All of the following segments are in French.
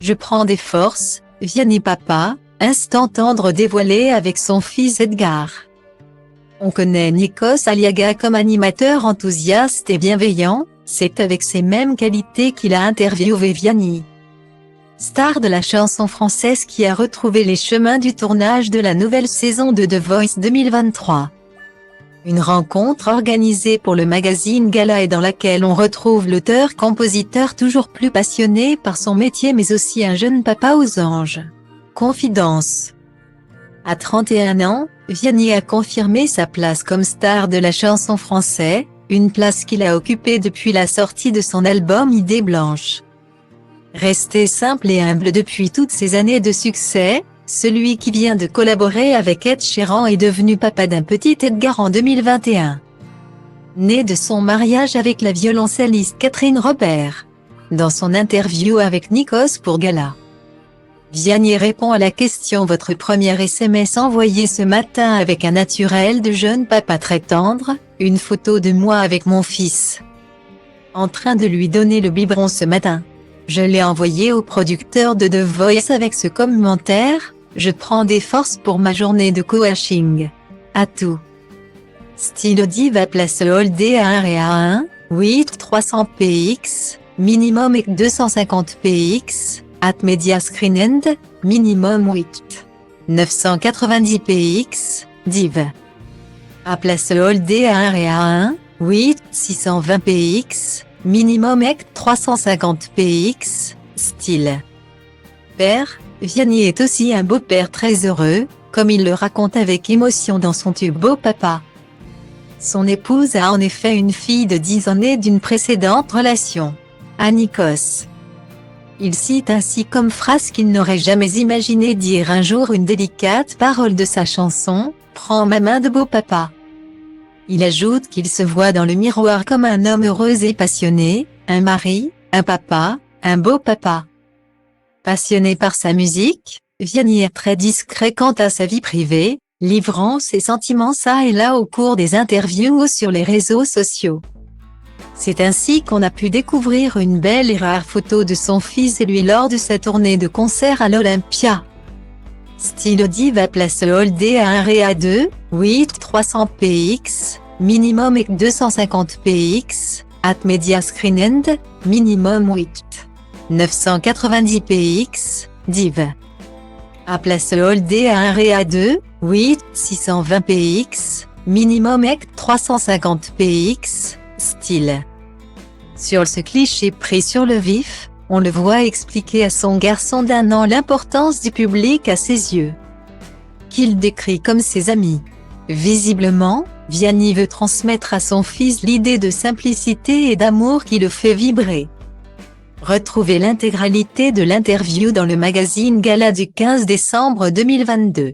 Je prends des forces, Vianney Papa, instant tendre dévoilé avec son fils Edgar. On connaît Nikos Aliaga comme animateur enthousiaste et bienveillant, c'est avec ces mêmes qualités qu'il a interviewé Vianney. Star de la chanson française qui a retrouvé les chemins du tournage de la nouvelle saison de The Voice 2023. Une rencontre organisée pour le magazine Gala et dans laquelle on retrouve l'auteur-compositeur toujours plus passionné par son métier mais aussi un jeune papa aux anges. Confidence. À 31 ans, Vianney a confirmé sa place comme star de la chanson française, une place qu'il a occupée depuis la sortie de son album Idée blanche. Resté simple et humble depuis toutes ces années de succès, celui qui vient de collaborer avec Ed Sheeran est devenu papa d'un petit Edgar en 2021. Né de son mariage avec la violoncelliste Catherine Robert. Dans son interview avec Nikos pour Gala, Vianney répond à la question « Votre premier SMS envoyé ce matin avec un naturel de jeune papa très tendre, une photo de moi avec mon fils. En train de lui donner le biberon ce matin. Je l'ai envoyé au producteur de The Voice avec ce commentaire, je prends des forces pour ma journée de coaching. À tout. Stylo Diva place Holdé à 1 Réa 1, 8 300 px, minimum et 250 px, at Media Screen End, minimum 8. 990 px, div. À place Holdé à 1 Réa 1, 8 620 px, minimum EC 350 px, style. Père, Vianney est aussi un beau-père très heureux, comme il le raconte avec émotion dans son tube Beau Papa. Son épouse a en effet une fille de 10 ans née d'une précédente relation. À Nikos. Il cite ainsi comme phrase qu'il n'aurait jamais imaginé dire un jour une délicate parole de sa chanson « Prends ma main de Beau Papa ». Il ajoute qu'il se voit dans le miroir comme un homme heureux et passionné, un mari, un papa, un beau papa. Passionné par sa musique, Vianney est très discret quant à sa vie privée, livrant ses sentiments ça et là au cours des interviews ou sur les réseaux sociaux. C'est ainsi qu'on a pu découvrir une belle et rare photo de son fils et lui lors de sa tournée de concert à l'Olympia. Stylo Diva place Holdé à 1 Réa 2, 8 300 px, minimum et 250 px, at Media Screen End, minimum 8. 990 px, div. À place Holdé à 1 Réa 2, 8 620 px, minimum et 350 px, style. Sur ce cliché pris sur le vif, on le voit expliquer à son garçon d'1 an l'importance du public à ses yeux, qu'il décrit comme ses amis. Visiblement, Vianney veut transmettre à son fils l'idée de simplicité et d'amour qui le fait vibrer. Retrouvez l'intégralité de l'interview dans le magazine Gala du 15 décembre 2022.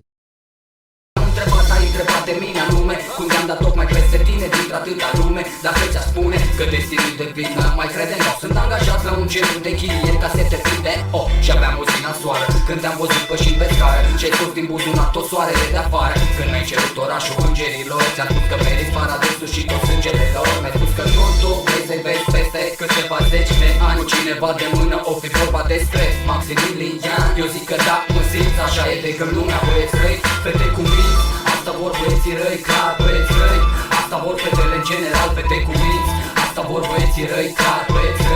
Atâta lume, dacă ți-a spune că destinul de vină mai crede în Sunt angajat la un centru de chirie casete prinde și aveam o zi nasoară Când te-am văzut pășind pe scară Ce-ai scos din buzunar tot soarele de afară Când mi-ai cerut orașul îngerilor Ți-am spus că meriți paradisul și tot sângele lor Mi-ai spus că nu tu vrei să-i vezi peste câteva zeci de ani Cu cineva de mână o fi vorba despre Maximilian Eu zic că da, mă simți, așa e de când lumea băieți răi Fete cu minți, asta vor băieții răi, clar băieți răi Asta vor fetele în general, fete cu minți Asta vor băieții răi, clar băieți